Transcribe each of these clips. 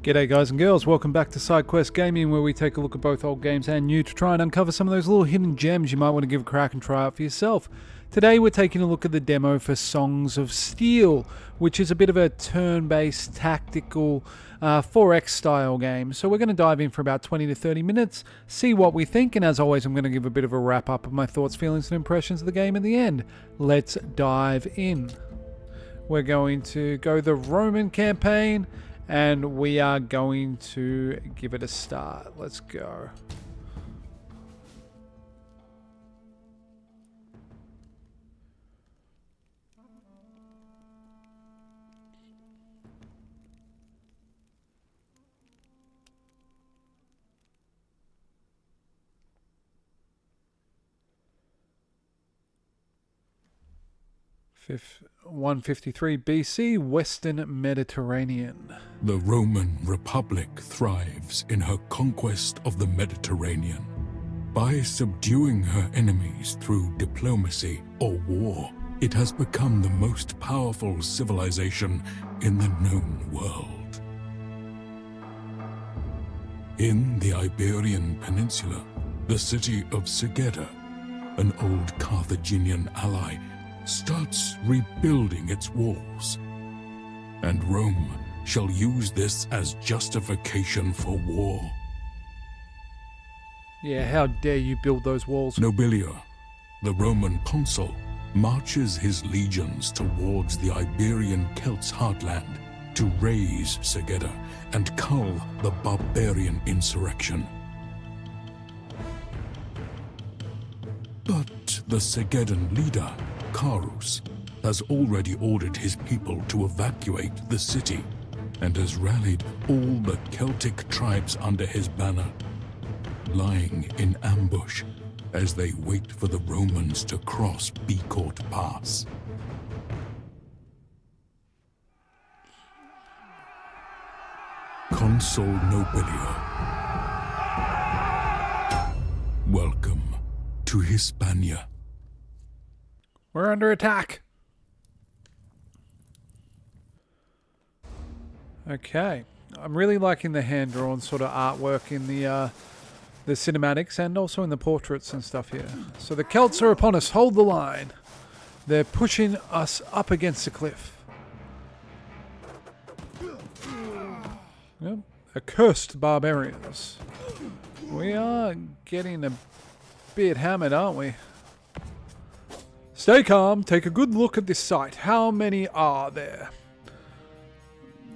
G'day guys and girls, welcome back to Sidequest Gaming, where we take a look at both old games and new to try and uncover some of those little hidden gems you might want to give a crack and try out for yourself. Today we're taking a look at the demo for Songs of Steel, which is a bit of a turn-based tactical 4X style game. So we're going to dive in for about 20 to 30 minutes, see what we think, and as always I'm going to give a bit of a wrap up of my thoughts, feelings and impressions of the game at the end. Let's dive in. We're going to go the Roman campaign, and we are going to give it a start. Let's go. Fifth, 153 BC, Western Mediterranean. The Roman Republic thrives in her conquest of the Mediterranean. By subduing her enemies through diplomacy or war, it has become the most powerful civilization in the known world. In the Iberian Peninsula, the city of Segeda, an old Carthaginian ally, starts rebuilding its walls, and Rome shall use this as justification for war. Yeah, how dare you build those walls? Nobilia, the Roman consul, marches his legions towards the Iberian Celts' heartland to raise Segeda and cull the barbarian insurrection. But the Segedan leader, Carus, has already ordered his people to evacuate the city and has rallied all the Celtic tribes under his banner, lying in ambush as they wait for the Romans to cross Becourt Pass. Consul Nobilia, welcome to Hispania. We're under attack. Okay. I'm really liking the hand-drawn sort of artwork in the cinematics and also in the portraits and stuff here. So the Celts are upon us. Hold the line. They're pushing us up against the cliff. Yep. Accursed barbarians. We are getting a bit hammered, aren't we? Stay calm, take a good look at this site. How many are there?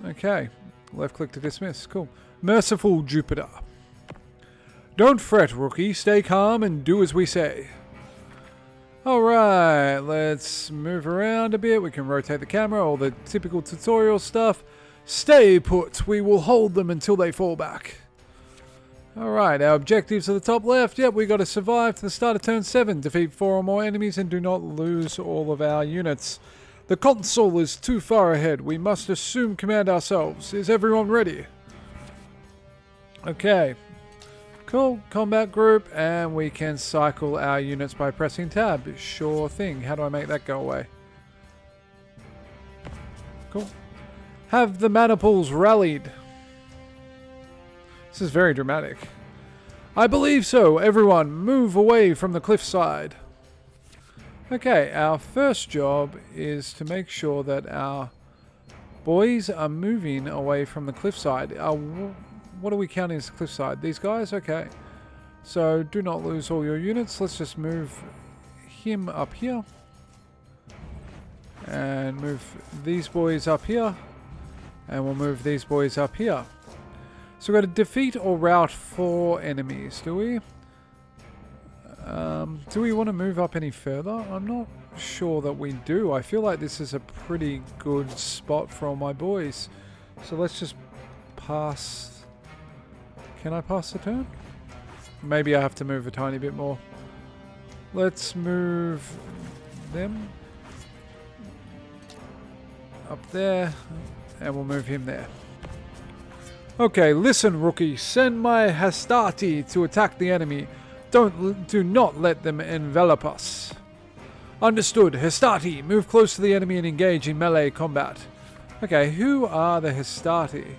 Okay, left click to dismiss, cool. Merciful Jupiter. Don't fret, rookie, stay calm and do as we say. Alright, let's move around a bit. We can rotate the camera, all the typical tutorial stuff. Stay put, we will hold them until they fall back. Alright, our objectives at the top left. Yep, we got to survive to the start of turn 7. Defeat 4 or more enemies and do not lose all of our units. The consul is too far ahead. We must assume command ourselves. Is everyone ready? Okay. Cool. Combat group. And we can cycle our units by pressing tab. Sure thing. How do I make that go away? Cool. Have the maniples rallied? This is very dramatic. I believe so. Everyone, move away from the cliffside. Okay, our first job is to make sure that our boys are moving away from the cliffside. What are we counting as the cliffside? These guys? Okay. So, do not lose all your units. Let's just move him up here. And move these boys up here. And we'll move these boys up here. So we've got to defeat or rout 4 enemies, do we? Do we want to move up any further? I'm not sure that we do. I feel like this is a pretty good spot for all my boys. So let's just pass. Can I pass the turn? Maybe I have to move a tiny bit more. Let's move them up there. And we'll move him there. Okay, listen, rookie. Send my Hastati to attack the enemy. Do not let them envelop us. Understood. Hastati, move close to the enemy and engage in melee combat. Okay, who are the Hastati?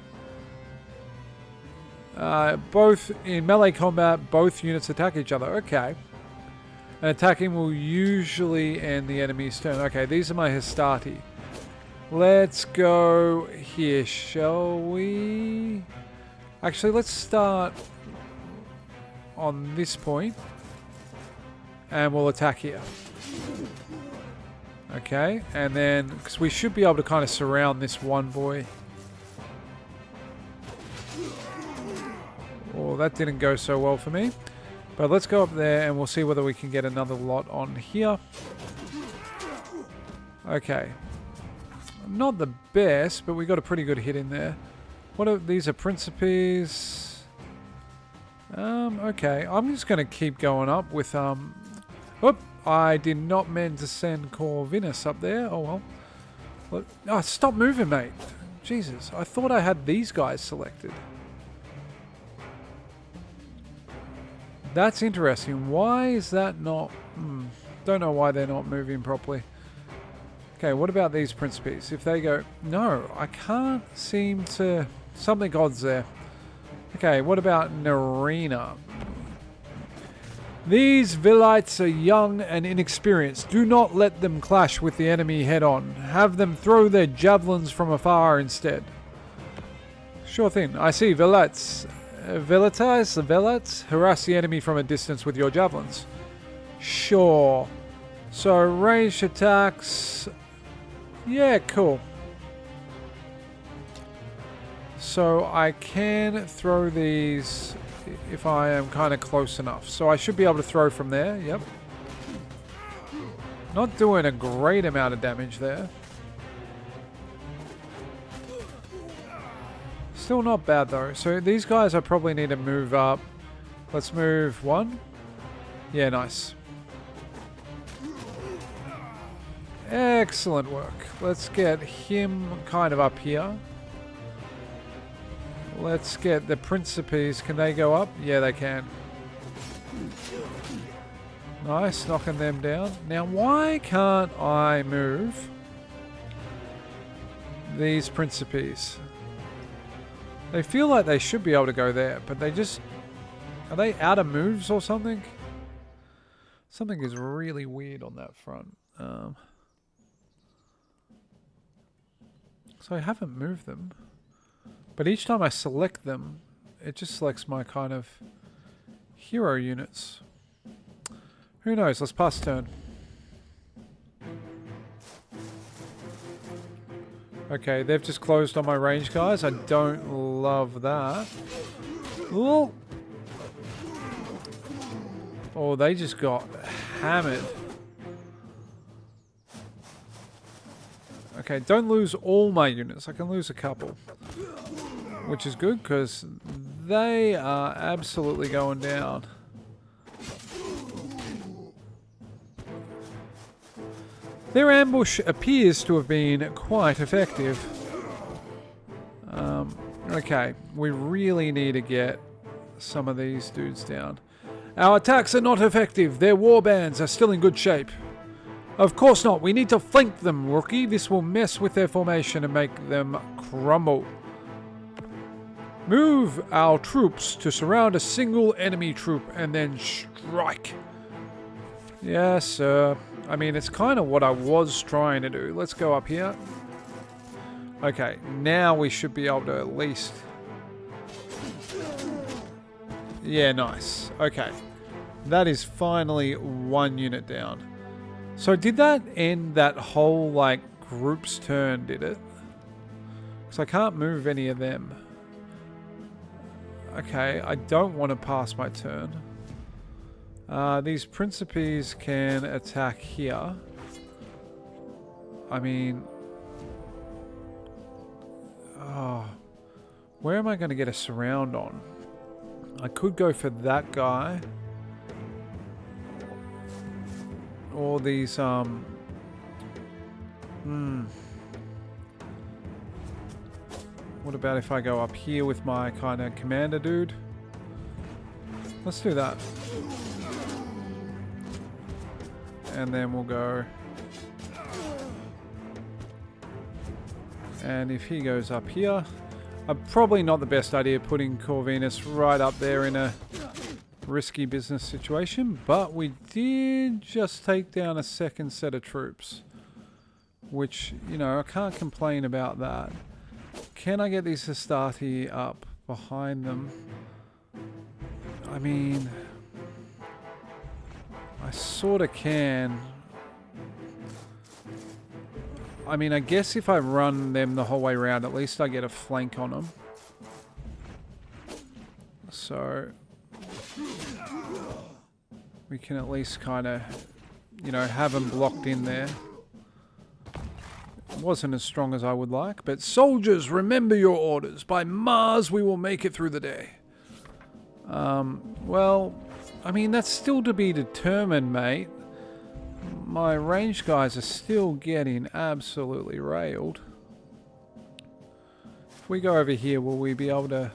Both in melee combat, both units attack each other. Okay. And attacking will usually end the enemy's turn. Okay, these are my Hastati. Let's go here, shall we? Actually, let's start on this point. And we'll attack here. Okay, and then, because we should be able to kind of surround this one boy. Oh, that didn't go so well for me. But let's go up there and we'll see whether we can get another lot on here. Okay. Not the best, but we got a pretty good hit in there. What are these? Are Principes? Okay. I'm just going to keep going up with Oop! I did not mean to send Corvinus up there. Oh well. Oh, stop moving, mate. Jesus, I thought I had these guys selected. That's interesting. Why is that not... Don't know why they're not moving properly. Okay, what about these Principes? If they go... No, I can't seem to... Something odd's there. Okay, what about Narina? These Villites are young and inexperienced. Do not let them clash with the enemy head-on. Have them throw their javelins from afar instead. Sure thing. I see Villites. Velites? Harass the enemy from a distance with your javelins. Sure. So, ranged attacks... Yeah, cool. So, I can throw these if I am kind of close enough. So, I should be able to throw from there. Yep. Not doing a great amount of damage there. Still not bad though. So these guys I probably need to move up. Let's move one. Yeah, nice. Excellent work. Let's get him kind of up here. Let's get the Principes. Can they go up? Yeah, they can. Nice, knocking them down. Now, why can't I move these Principes? They feel like they should be able to go there, but they just... Are they out of moves or something? Something is really weird on that front. So I haven't moved them. But each time I select them, it just selects my kind of hero units. Who knows? Let's pass turn. Okay, they've just closed on my range guys. I don't love that. Ooh. Oh, they just got hammered. Okay, don't lose all my units. I can lose a couple. Which is good, because they are absolutely going down. Their ambush appears to have been quite effective. Okay, we really need to get some of these dudes down. Our attacks are not effective. Their warbands are still in good shape. Of course not. We need to flank them, rookie. This will mess with their formation and make them crumble. Move our troops to surround a single enemy troop and then strike. Yes, sir. I mean, it's kind of what I was trying to do. Let's go up here. Okay, now we should be able to at least... Yeah, nice. Okay. That is finally one unit down. So did that end that whole, like, group's turn, did it? Because I can't move any of them. Okay, I don't want to pass my turn. These Principes can attack here. I mean... Oh, where am I going to get a surround on? I could go for that guy. Or these, What about if I go up here with my kind of commander dude? Let's do that. And then we'll go... And if he goes up here... Probably not the best idea putting Corvinus right up there in a risky business situation, but we did just take down a second set of troops, which, you know, I can't complain about that. Can I get these Hastati up behind them? I mean, I sort of can. I mean, I guess if I run them the whole way around, at least I get a flank on them. So we can at least kind of, you know, have them blocked in there. It wasn't as strong as I would like, but soldiers, remember your orders. By Mars, we will make it through the day. Well, I mean, that's still to be determined, mate. My range guys are still getting absolutely railed. If we go over here, will we be able to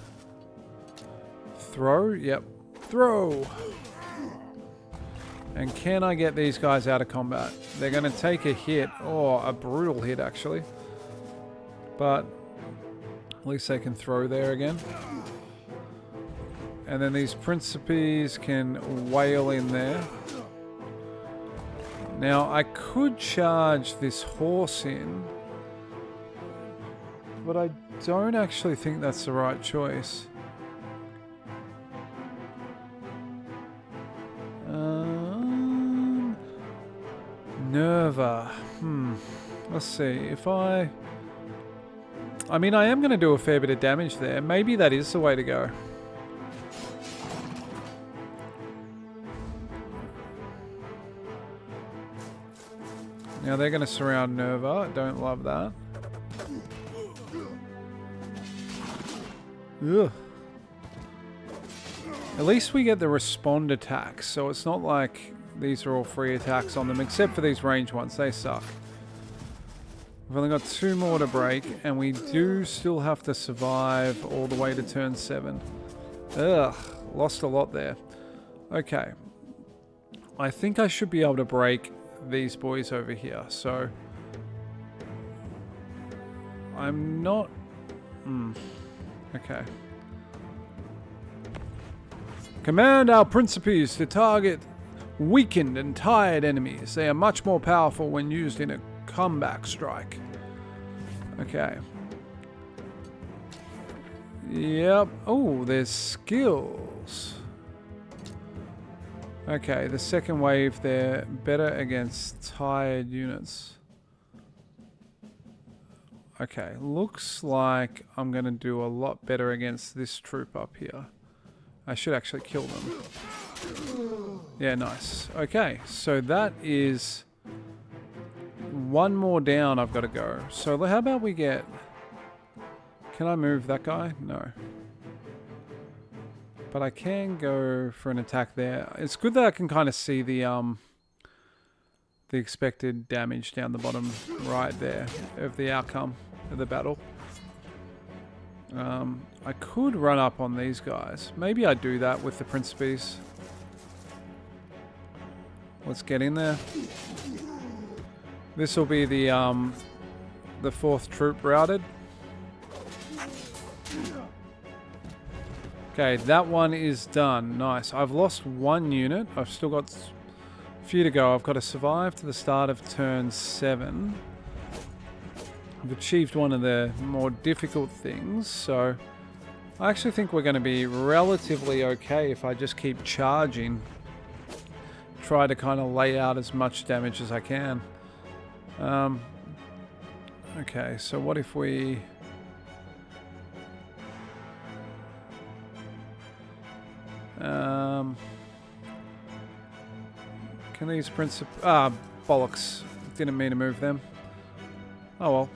throw? Yep. Throw! And can I get these guys out of combat? They're going to take a hit. Oh, a brutal hit, actually. But at least they can throw there again. And then these Principes can wail in there. Now, I could charge this horse in, but I don't actually think that's the right choice. Nerva. Let's see. If I mean, I am going to do a fair bit of damage there. Maybe that is the way to go. Now they're going to surround Nerva. Don't love that. Ugh. At least we get the respond attacks, so it's not like these are all free attacks on them, except for these range ones. They suck. We've only got 2 more to break, and we do still have to survive all the way to turn 7. Ugh, lost a lot there. Okay. I think I should be able to break these boys over here, so I'm not... Okay. Command our Principes to target weakened and tired enemies. They are much more powerful when used in a comeback strike. Okay. Yep. Oh, there's skills. Okay, the second wave there, better against tired units. Okay, looks like I'm going to do a lot better against this troop up here. I should actually kill them. Yeah, nice. Okay, so that is 1 more down I've got to go. So how about we get... Can I move that guy? No. But I can go for an attack there. It's good that I can kind of see the expected damage down the bottom right there of the outcome of the battle. I could run up on these guys. Maybe I do that with the Principes. Let's get in there. This will be the 4th troop routed. Okay, that one is done. Nice. I've lost 1 unit. I've still got a few to go. I've got to survive to the start of turn 7. I've achieved one of the more difficult things, so I actually think we're going to be relatively okay if I just keep charging. Try to kind of lay out as much damage as I can. Okay, so what if we... Can these bollocks. Didn't mean to move them. Oh well.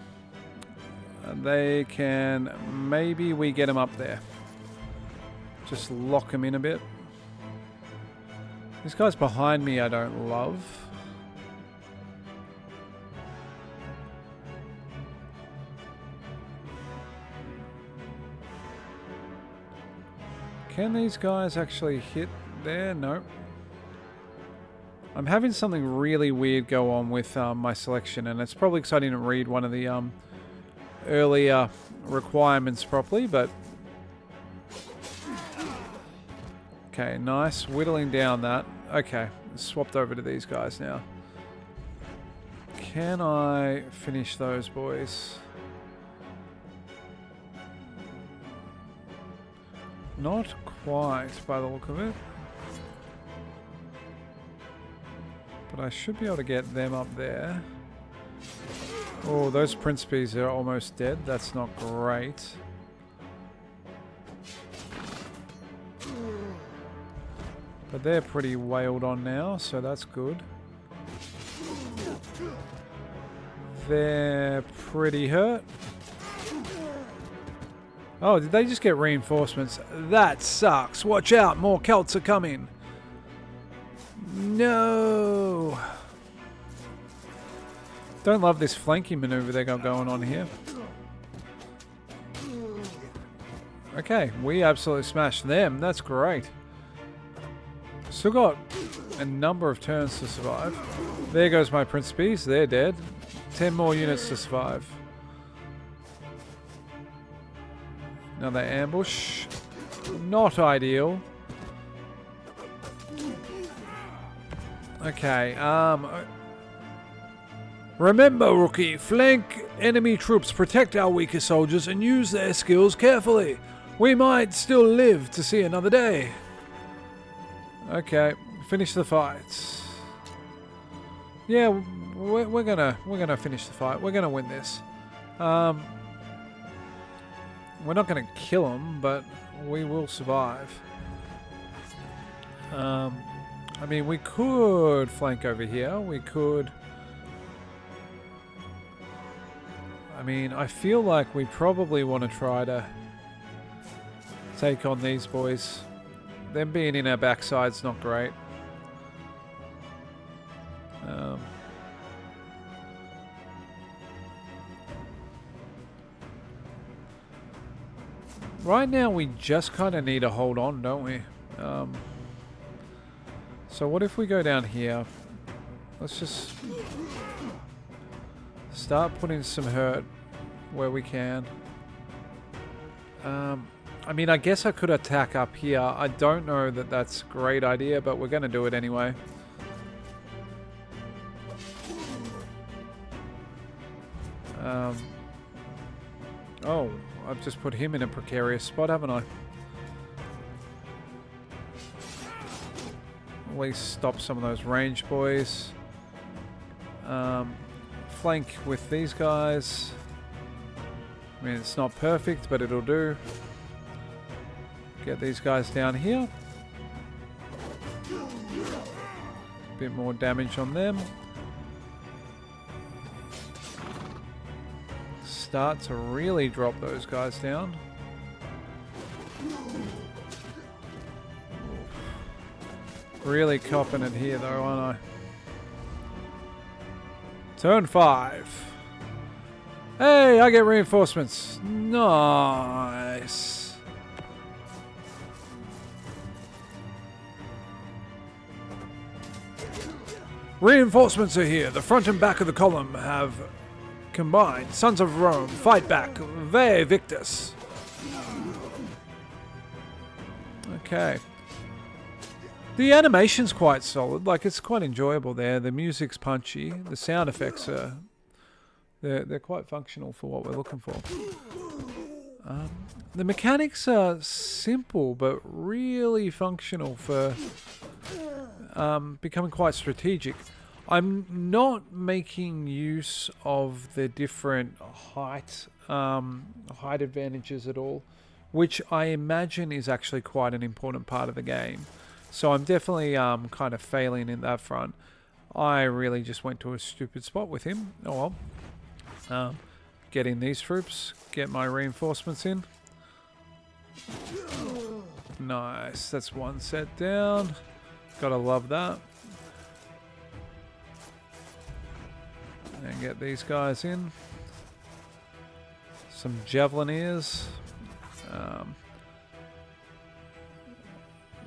They can... Maybe we get them up there. Just lock them in a bit. These guys behind me I don't love. Can these guys actually hit there? No. I'm having something really weird go on with my selection, and it's probably because I didn't read one of the earlier requirements properly, but... Okay, nice. Whittling down that. Okay, swapped over to these guys now. Can I finish those boys? Not quite, by the look of it. But I should be able to get them up there. Oh, those Principes are almost dead. That's not great. But they're pretty wailed on now, so that's good. They're pretty hurt. Oh, did they just get reinforcements? That sucks. Watch out, more Celts are coming. No. Don't love this flanking maneuver they got going on here. Okay, we absolutely smashed them. That's great. Still got a number of turns to survive. There goes my Principes. They're dead. 10 more units to survive. Another ambush. Not ideal. Okay, remember, rookie, flank enemy troops, protect our weaker soldiers, and use their skills carefully. We might still live to see another day. Okay, finish the fight. Yeah, we're gonna finish the fight. We're gonna win this. We're not gonna kill them, but we will survive. I mean, we could flank over here. We could. I mean, I feel like we probably want to try to take on these boys. Them being in our backside's not great. Right now, we just kind of need to hold on, don't we? So what if we go down here? Let's just start putting some hurt where we can. I mean, I guess I could attack up here. I don't know that that's a great idea, but we're going to do it anyway. Oh, I've just put him in a precarious spot, haven't I? At least stop some of those range boys. Flank with these guys. I mean, it's not perfect, but it'll do. Get these guys down here. Bit more damage on them. Start to really drop those guys down. Really copping it here though, aren't I? Turn 5. Hey, I get reinforcements. Nice. Reinforcements are here. The front and back of the column have combined. Sons of Rome, fight back. Vae Victus. Okay. The animation's quite solid. Like, it's quite enjoyable there. The music's punchy. The sound effects are... They're quite functional for what we're looking for. The mechanics are simple, but really functional for becoming quite strategic. I'm not making use of the different height advantages at all, which I imagine is actually quite an important part of the game. So I'm definitely kind of failing in that front. I really just went to a stupid spot with him. Oh well. Get in these troops. Get my reinforcements in. Nice. That's one set down. Gotta love that. And get these guys in. Some Javelineers.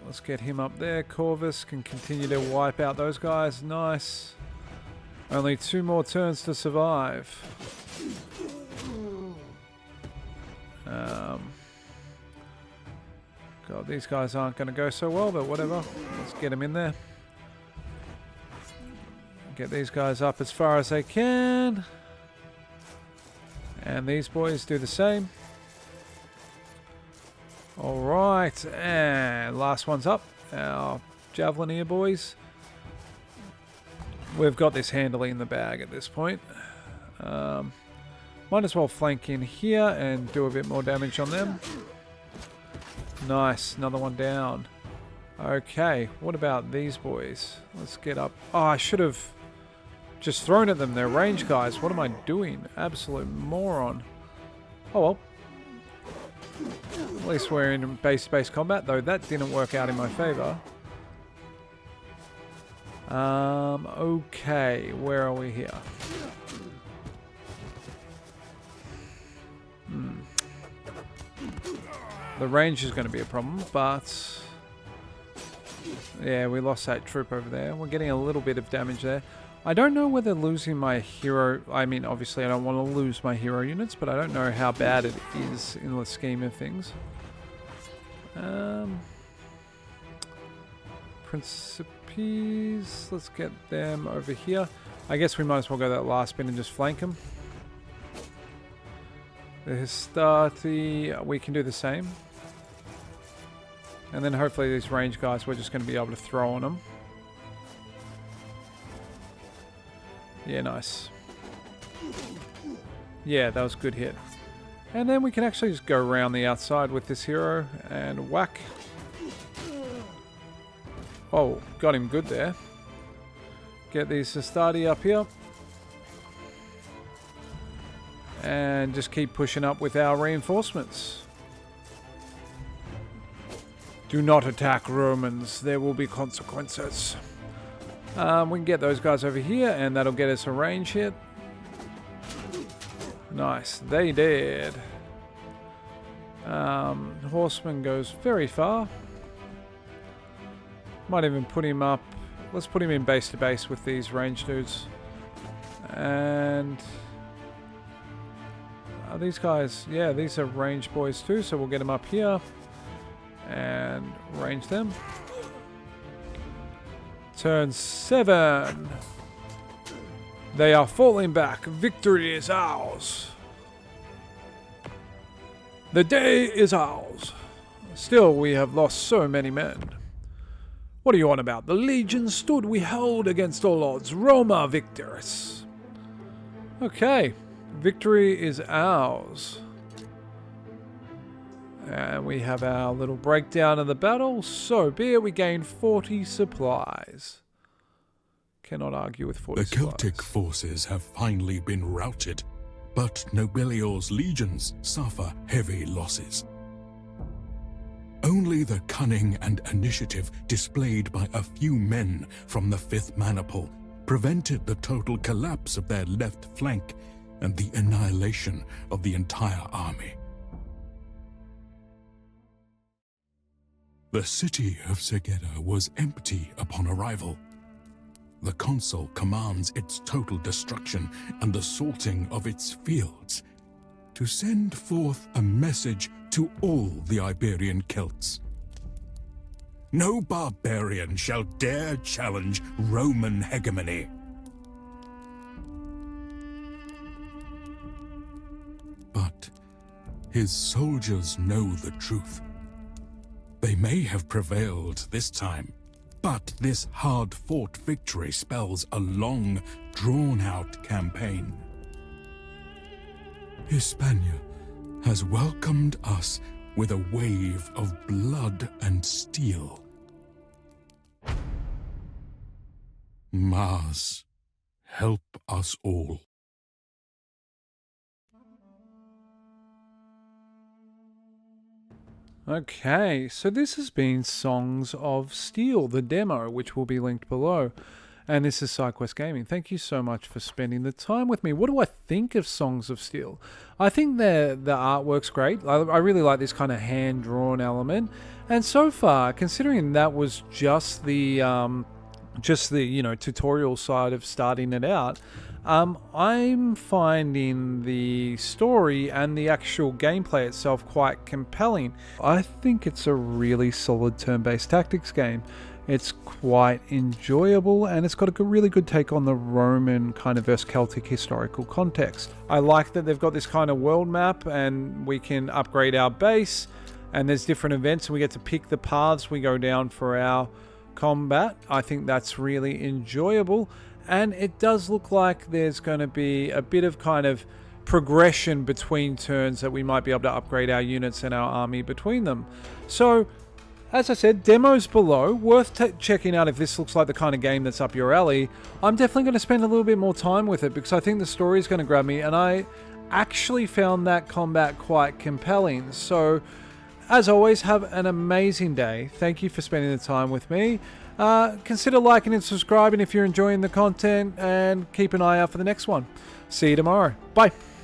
Let's get him up there. Corvus can continue to wipe out those guys. Nice. Only 2 more turns to survive. God, these guys aren't going to go so well, but whatever. Let's get them in there. Get these guys up as far as they can. And these boys do the same. Alright, and last one's up. Our Javelineer boys. We've got this handily in the bag at this point. Might as well flank in here and do a bit more damage on them. Nice, another one down. Okay, what about these boys? Let's get up. Oh, I should have just thrown at them. They're range guys. What am I doing? Absolute moron. Oh well. At least we're in base-to-base combat, though that didn't work out in my favor. Okay, where are we here? The range is going to be a problem, but yeah, we lost that troop over there. We're getting a little bit of damage there. I don't know whether losing my hero... I mean, obviously I don't want to lose my hero units, but I don't know how bad it is in the scheme of things. Principes, let's get them over here. I guess we might as well go that last bit and just flank them. The Hastati, we can do the same. And then hopefully these range guys, we're just going to be able to throw on them. Yeah, nice. Yeah, that was a good hit. And then we can actually just go around the outside with this hero and whack. Oh, got him good there. Get these Hastati up here. And just keep pushing up with our reinforcements. Do not attack Romans. There will be consequences. We can get those guys over here, and that'll get us a range hit. Nice. They did. Horseman goes very far. Might even put him up. Let's put him in base to base with these range dudes. And... these guys, yeah, these are range boys too, so we'll get them up here. And range them. Turn 7. They are falling back. Victory is ours. The day is ours. Still, we have lost so many men. What are you on about? The legion stood we held against all odds. Roma victors. Okay. Victory is ours. And we have our little breakdown of the battle. So be it, we gained 40 supplies. Cannot argue with 40 supplies. The Celtic forces have finally been routed, but Nobilior's legions suffer heavy losses. Only the cunning and initiative displayed by a few men from the 5th Maniple prevented the total collapse of their left flank and the annihilation of the entire army. The city of Segeda was empty upon arrival. The consul commands its total destruction and the salting of its fields to send forth a message to all the Iberian Celts. No barbarian shall dare challenge Roman hegemony. But his soldiers know the truth. They may have prevailed this time, but this hard-fought victory spells a long, drawn-out campaign. Hispania has welcomed us with a wave of blood and steel. Mars, help us all. Okay, so this has been Songs of Steel, the demo, which will be linked below. And this is Sidequest Gaming. Thank you so much for spending the time with me. What do I think of Songs of Steel? I think the artwork's great. I really like this kind of hand-drawn element. And so far, considering that was just the tutorial side of starting it out, I'm finding the story and the actual gameplay itself quite compelling. I think it's a really solid turn-based tactics game. It's quite enjoyable, and it's got a really good take on the Roman kind of versus Celtic historical context. I like that they've got this kind of world map, and we can upgrade our base, and there's different events, and we get to pick the paths we go down for our combat. I think that's really enjoyable, and it does look like there's going to be a bit of kind of progression between turns that we might be able to upgrade our units and our army between them. So, as I said, demos below, worth checking out if this looks like the kind of game that's up your alley. I'm definitely going to spend a little bit more time with it because I think the story is going to grab me, and I actually found that combat quite compelling. So, as always, have an amazing day. Thank you for spending the time with me. Consider liking and subscribing if you're enjoying the content, and keep an eye out for the next one. See you tomorrow. Bye.